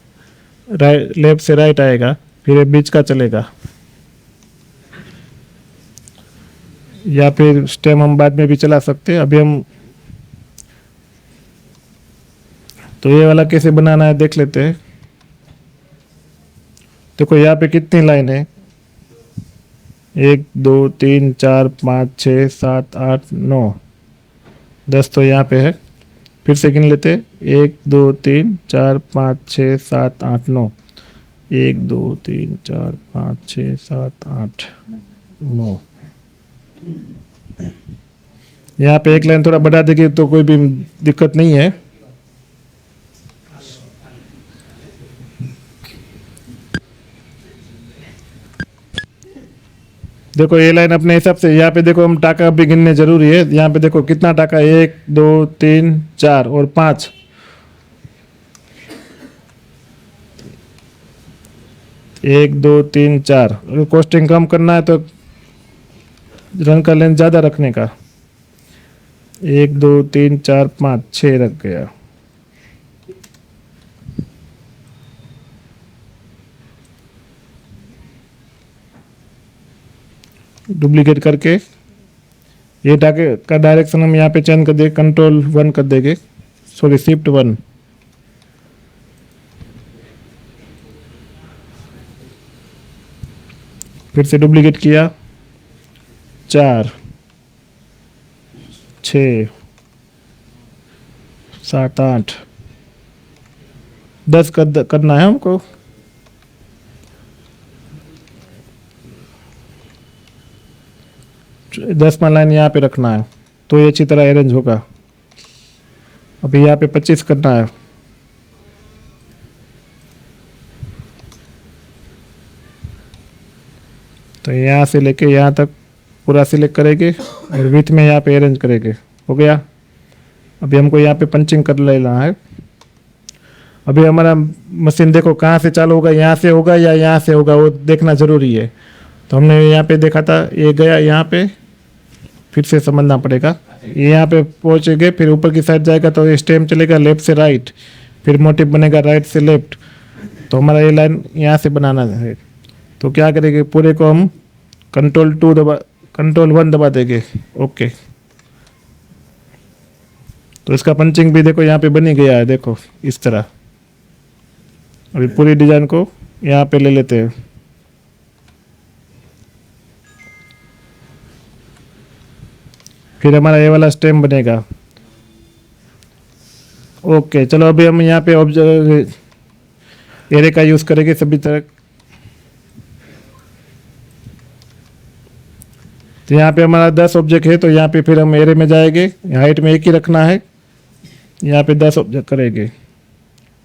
राइट लेफ्ट से राइट आएगा, फिर ये बीच का चलेगा, या फिर स्टेम हम बाद में भी चला सकते हैं। अभी हम तो ये वाला कैसे बनाना है देख लेते हैं। देखो यहाँ पे कितनी लाइन है, 1 2 3 4 5 6 7 8 9 10 तो यहाँ पे है। फिर से गिन लेते, 1 2 3 4 5 6 7 8 9, 1 2 3 4 5 6 7 8 9। यहाँ पे एक लाइन थोड़ा बढ़ा देंगे तो कोई भी दिक्कत नहीं है। देखो ये लाइन अपने हिसाब से, यहाँ पे देखो हम टाका भी गिनने जरूरी है। यहाँ पे देखो कितना टाका, 1 2 3 4 और 5। 1 2 3 4। अगर कॉस्टिंग कम करना है तो रन का लेंथ ज़्यादा रखने का। 1 2 3 4 5 6 रख गया। डुप्लीकेट करके ये टाके का डायरेक्शन हम यहाँ पे चेंज कर देंगे, कंट्रोल 1 कर देंगे, सॉरी शिफ्ट 1। फिर से डुप्लीकेट किया, 4 6 7 8 10 करना है हमको। दसवां लाइन यहाँ पे रखना है, तो ये अच्छी तरह अरेंज होगा। अभी यहाँ पे 25 करना है, तो यहाँ से लेके यहाँ तक पूरा सिलेक्ट करेंगे और विथ में यहाँ पे अरेंज करेंगे। हो गया। अभी हमको यहाँ पे पंचिंग कर लेना है। अभी हमारा मशीन देखो कहाँ से चालू होगा, यहाँ से होगा या यहाँ से होगा, वो देखना ज़रूरी है। तो हमने यहाँ पे देखा था, ये गया यहाँ पे, फिर से समझना पड़ेगा। ये यहाँ पे पहुँचेंगे, फिर ऊपर की साइड जाएगा तो ये स्टेम चलेगा लेफ्ट से राइट, फिर मोटिव बनेगा राइट से लेफ्ट। तो हमारा ये लाइन यहाँ से बनाना है, तो क्या करेंगे, पूरे को हम कंट्रोल 1 दबा देंगे। ओके, तो इसका पंचिंग भी देखो यहाँ पे बनी गया है, देखो इस तरह। अभी पूरी डिजाइन को यहाँ पे ले लेते हैं। फिर हमारा ये वाला स्टेम बनेगा। ओके, चलो अभी हम यहाँ पे ऑब्जेक्ट एरे का यूज़ करेंगे सभी तरह। तो यहाँ पे हमारा 10 ऑब्जेक्ट है, तो यहाँ पे फिर हम एरे में जाएंगे, हाइट में 1 ही रखना है। यहाँ पे 10 ऑब्जेक्ट करेंगे,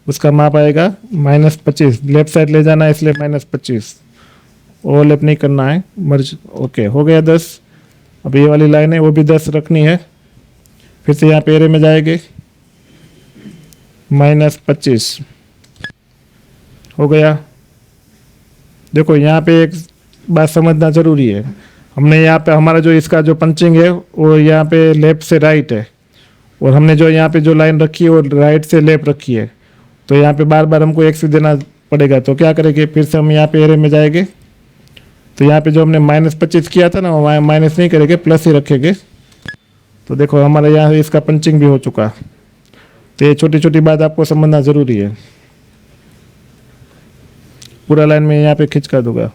उसका माप आएगा -25। लेफ्ट साइड ले जाना है इसलिए -25। ओवरलैप नहीं करना है, मर्ज। ओके, हो गया 10। अब ये वाली लाइन है वो भी 10 रखनी है। फिर से यहाँ पे एरे में जाएंगे, -25 हो गया। देखो यहाँ पे एक बात समझना ज़रूरी है, हमने यहाँ पे हमारा जो इसका जो पंचिंग है वो यहाँ पे लेफ्ट से राइट है, और हमने जो यहाँ पे जो लाइन रखी है वो राइट से लेफ्ट रखी है। तो यहाँ पे बार बार हमको एक से देना पड़ेगा। तो क्या करेंगे, फिर से हम यहाँ पे एरे में जाएंगे, तो यहाँ पे जो हमने -25 किया था ना, वो माइनस नहीं करेंगे, प्लस ही रखेंगे। तो देखो हमारा यहाँ इसका पंचिंग भी हो चुका। तो ये छोटी छोटी बात आपको समझना ज़रूरी है। पूरा लाइन में यहाँ पे खींच कर दूंगा,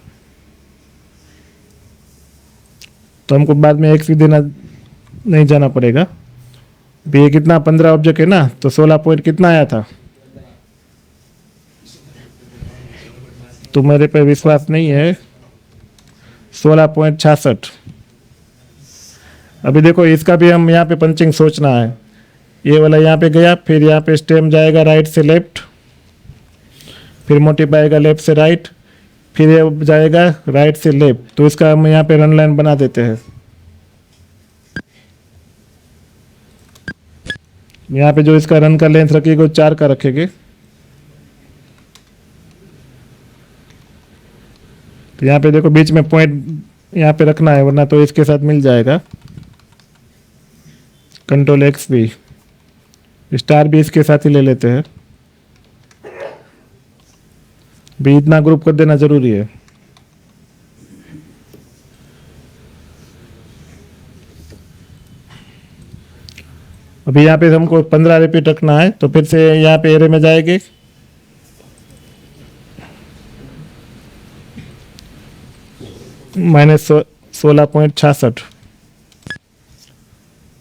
तो हमको बाद में एक से देना नहीं जाना पड़ेगा। अभी ये कितना 15 ऑब्जेक्ट है ना, तो 16 पॉइंट कितना आया था। तो मेरे पे विश्वास नहीं है, 16.66। अभी देखो इसका भी हम यहाँ पे पंचिंग सोचना है। ये वाला यहाँ पे गया, फिर यहाँ पे स्टेम जाएगा राइट से लेफ्ट, फिर मोटिव आएगा लेफ्ट से राइट, फिर ये जाएगा राइट से लेफ्ट। तो इसका हम यहाँ पे रन लाइन बना देते हैं। यहाँ पे जो इसका रन का लेंथ रखेगा वो 4 का रखेंगे। तो यहाँ पे देखो बीच में पॉइंट यहाँ पे रखना है, वरना तो इसके साथ मिल जाएगा। कंट्रोल एक्स भी, स्टार भी इसके साथ ही ले लेते हैं। भी इतना ग्रुप कर देना जरूरी है। अभी यहाँ पे हमको 15 रिपीट रखना है, तो फिर से यहाँ पे एरे में जाएंगे, -16.66।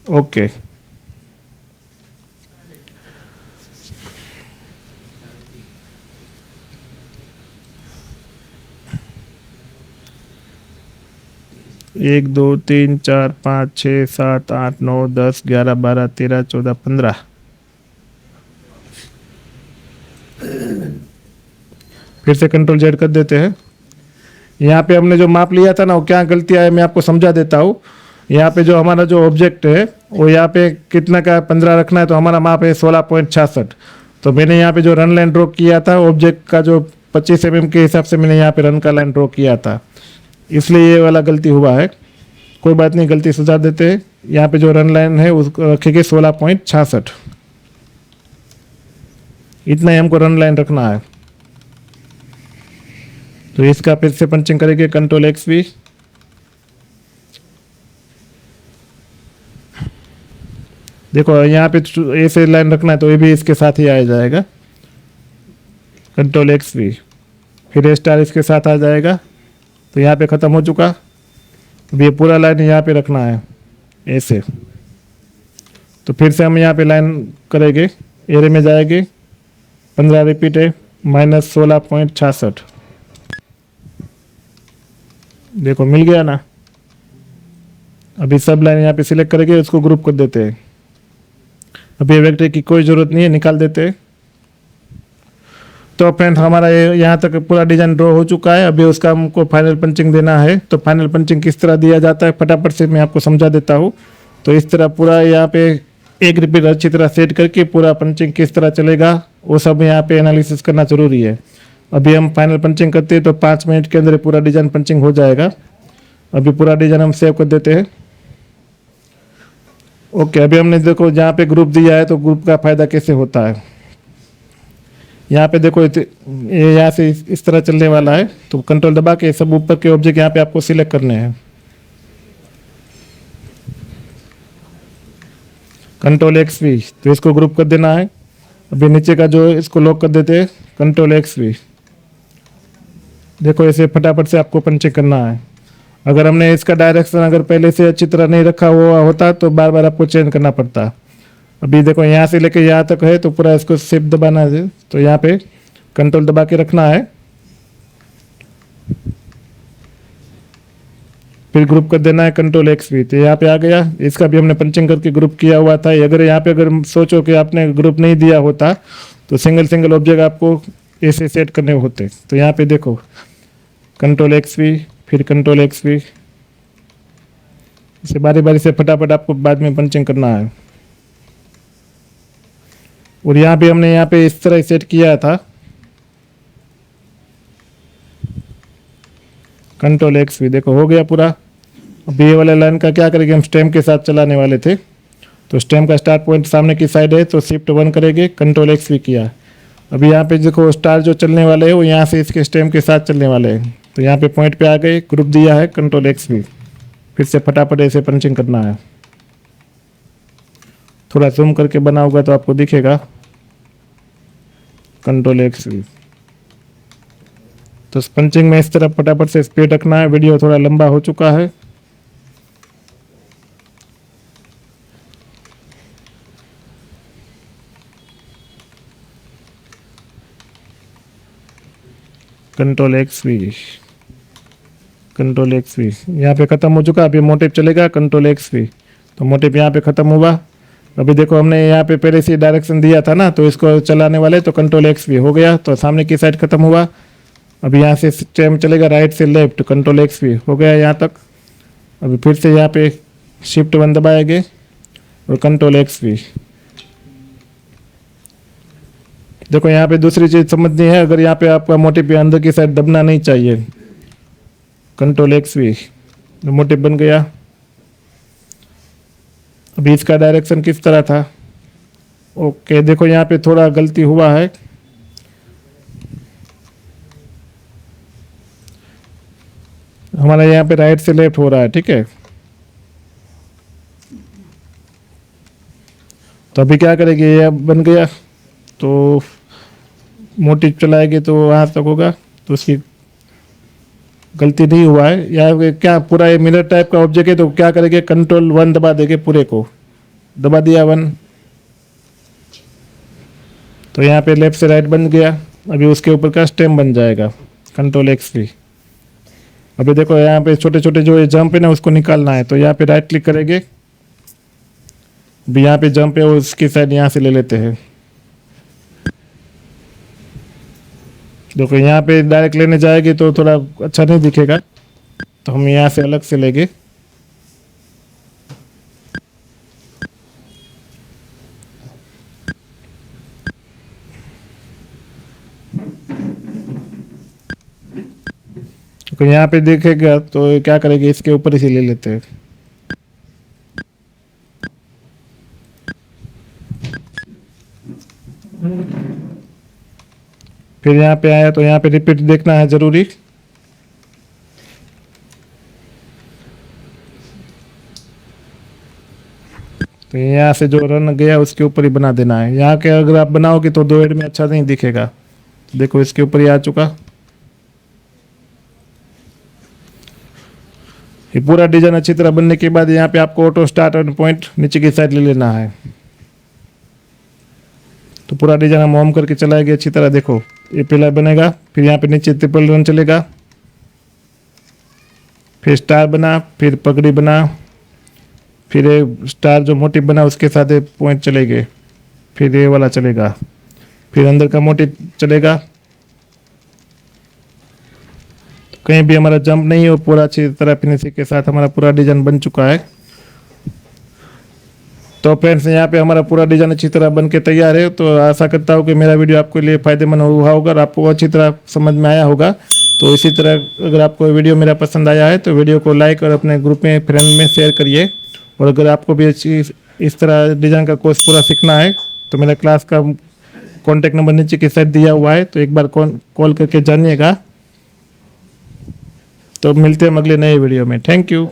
ओके, एक दो तीन चार पाँच 6 7 8 9 10 11 12 13 14 15। फिर से कंट्रोल जेड कर देते हैं। यहाँ पे हमने जो माप लिया था ना, वो क्या गलती है मैं आपको समझा देता हूँ। यहाँ पे जो हमारा जो ऑब्जेक्ट है वो यहाँ पे कितना का 15 रखना है, तो हमारा माप है 16.66। तो मैंने यहाँ पे जो रन लाइन ड्रॉ किया था ऑब्जेक्ट का, जो 25 mm के हिसाब से मैंने यहाँ पे रन का लाइन ड्रॉ किया था, इसलिए ये वाला गलती हुआ है। कोई बात नहीं, गलती सुधार देते हैं। यहाँ पे जो रन लाइन है उसको रखेंगे 16.66। इतना ही हमको रन लाइन रखना है। तो इसका फिर से पंचिंग करेंगे, कंट्रोल एक्स भी। देखो यहाँ पे ऐसे लाइन रखना है, तो ये भी इसके साथ ही आ जाएगा, कंट्रोल एक्स भी। फिर ए स्टार इसके साथ आ जाएगा। तो यहाँ पे ख़त्म हो चुका। अब ये पूरा लाइन यहाँ पे रखना है ऐसे। तो फिर से हम यहाँ पे लाइन करेंगे, एरे में जाएंगे, 15 रिपीट है, -16.66। देखो मिल गया ना। अभी सब लाइन यहाँ पे सिलेक्ट करेंगे, उसको ग्रुप कर देते हैं। अभी ये वेक्टर की कोई ज़रूरत नहीं है, निकाल देते हैं। तो फ्रेंड हमारा यहाँ तक पूरा डिजाइन ड्रॉ हो चुका है। अभी उसका हमको फाइनल पंचिंग देना है। तो फाइनल पंचिंग किस तरह दिया जाता है फटाफट से मैं आपको समझा देता हूँ। तो इस तरह पूरा यहाँ पे एक रिपीट अच्छी तरह सेट करके पूरा पंचिंग किस तरह चलेगा वो सब यहाँ पे एनालिसिस करना जरूरी है। अभी हम फाइनल पंचिंग करते हैं तो 5 मिनट के अंदर पूरा डिजाइन पंचिंग हो जाएगा। अभी पूरा डिजाइन हम सेव कर देते हैं। ओके, अभी हमने देखो जहाँ पे ग्रुप दिया है, तो ग्रुप का फायदा कैसे होता है। यहाँ पे देखो ये यहाँ से इस तरह चलने वाला है। तो कंट्रोल दबा के सब ऊपर के ऑब्जेक्ट यहाँ पे आपको सिलेक्ट करने हैं, कंट्रोल एक्स भी। तो इसको ग्रुप कर देना है। अभी नीचे का जो इसको लॉक कर देते हैं, कंट्रोल एक्स भी। देखो ऐसे फटाफट से आपको पंचिंग करना है। अगर हमने इसका डायरेक्शन अगर पहले से अच्छी तरह नहीं रखा हुआ होता तो बार बार आपको चेंज करना पड़ता। अभी देखो यहाँ से लेके यहाँ तक है, तो पूरा इसको शिफ्ट दबाना है। तो यहाँ पे कंट्रोल दबा के रखना है, फिर ग्रुप कर देना है, कंट्रोल एक्स भी। तो यहाँ पे आ गया। इसका भी हमने पंचिंग करके ग्रुप किया हुआ था। अगर यहाँ पे अगर सोचो कि आपने ग्रुप नहीं दिया होता तो सिंगल सिंगल ऑब्जेक्ट आपको ऐसे सेट करने होते। तो यहाँ पे देखो कंट्रोल एक्स भी, फिर कंट्रोल एक्स भी। इसे बारी बारी से फटाफट आपको बाद में पंचिंग करना है। और यहाँ पे हमने यहाँ पे इस तरह सेट किया था, कंट्रोल एक्स भी। देखो हो गया पूरा। अब ये वाले लाइन का क्या करेंगे, हम स्टेम के साथ चलाने वाले थे। तो स्टेम का स्टार्ट पॉइंट सामने की साइड है, तो शिफ्ट 1 करेंगे, कंट्रोल एक्स भी किया। अभी यहाँ पे देखो स्टार जो चलने वाले हैं वो यहाँ से इसके स्टेम के साथ चलने वाले हैं। तो यहाँ पे पॉइंट पे आ गए, ग्रुप दिया है, कंट्रोल एक्स भी। फिर से फटाफट ऐसे पंचिंग करना है। थोड़ा जूम करके बना होगा तो आपको दिखेगा, कंट्रोल एक्स भी। तो पंचिंग में इस तरह फटाफट से स्पीड रखना है। वीडियो थोड़ा लंबा हो चुका है। कंट्रोल एक्स भी, कंट्रोल एक्स भी। यहाँ पे खत्म हो चुका। अभी मोटिव चलेगा, कंट्रोल एक्स भी। तो मोटिव यहाँ पे खत्म हुआ। अभी देखो हमने यहाँ पे पहले से डायरेक्शन दिया था ना, तो इसको चलाने वाले, तो कंट्रोल एक्स भी हो गया। तो सामने की साइड खत्म हुआ। अभी यहाँ से स्टेम चलेगा राइट से लेफ्ट, कंट्रोल एक्स भी हो गया यहाँ तक। अभी फिर से यहाँ पे शिफ्ट 1 दबाएंगे और कंट्रोल एक्स भी। देखो यहाँ पे दूसरी चीज़ समझनी है, अगर यहाँ पे आपका मोटिव पे अंदर की साइड दबना नहीं चाहिए। कंट्रोल एक्स वी, मोटिव बन गया। अभी इसका डायरेक्शन किस तरह था? ओके, देखो यहाँ पे थोड़ा गलती हुआ है। हमारा यहाँ पे राइट से लेफ्ट हो रहा है, ठीक है। तो अभी क्या करेंगे, ये अब बन गया तो मोटिव चलाएंगे तो वहाँ तक होगा, तो उसकी गलती नहीं हुआ है। या क्या पूरा ये मिरर टाइप का ऑब्जेक्ट है, तो क्या करेंगे, कंट्रोल 1 दबा देंगे, पूरे को दबा दिया 1, तो यहाँ पे लेफ्ट से राइट बन गया। अभी उसके ऊपर का स्टेम बन जाएगा, कंट्रोल एक्स भी। अभी देखो यहाँ पे छोटे छोटे जो ये जंप है ना, उसको निकालना है, तो यहाँ पे राइट क्लिक करेंगे। अभी यहाँ पे जंप है, उसकी साइड यहाँ से ले लेते हैं। देखो यहाँ पे डायरेक्ट लेने जाएंगे तो थोड़ा अच्छा नहीं दिखेगा, तो हम यहाँ से अलग से लेंगे। तो यहाँ पे देखेगा तो क्या करेंगे, इसके ऊपर ही ले लेते हैं। फिर यहाँ पे आया तो यहाँ पे रिपीट देखना है जरूरी। तो यहाँ से जो रन गया उसके ऊपर ही बना देना है। यहाँ के अगर आप बनाओगे तो 2 एड में अच्छा नहीं दिखेगा। देखो इसके ऊपर ही आ चुका। ये पूरा डिजाइन अच्छी तरह बनने के बाद यहाँ पे आपको ऑटो स्टार्ट एंड पॉइंट नीचे की साइड ले लेना है। तो पूरा डिजाइन हम होम करके चलाएंगे अच्छी तरह। देखो ये पहला बनेगा, फिर यहाँ पे नीचे ट्रिपल रन चलेगा, फिर स्टार बना, फिर पगड़ी बना, फिर ये स्टार जो मोटिव बना उसके साथ पॉइंट चलेंगे, फिर ये वाला चलेगा, फिर अंदर का मोटिव चलेगा। तो कहीं भी हमारा जंप नहीं हो, पूरा अच्छी तरह फिनिशिंग के साथ हमारा पूरा डिजाइन बन चुका है। तो फ्रेंड्स यहाँ पे हमारा पूरा डिजाइन अच्छी तरह बन के तैयार है। तो आशा करता हूँ कि मेरा वीडियो आपके लिए फ़ायदेमंद हुआ होगा और आपको अच्छी तरह समझ में आया होगा। तो इसी तरह अगर आपको वीडियो मेरा पसंद आया है तो वीडियो को लाइक और अपने ग्रुप में फ्रेंड में शेयर करिए। और अगर आपको भी अच्छी इस तरह डिज़ाइन का कोर्स पूरा सीखना है तो मेरा क्लास का कॉन्टैक्ट नंबर नीचे की साइड दिया हुआ है, तो एक बार कॉल करके जानिएगा। तो मिलते हैं अगले नए वीडियो में। Thank you.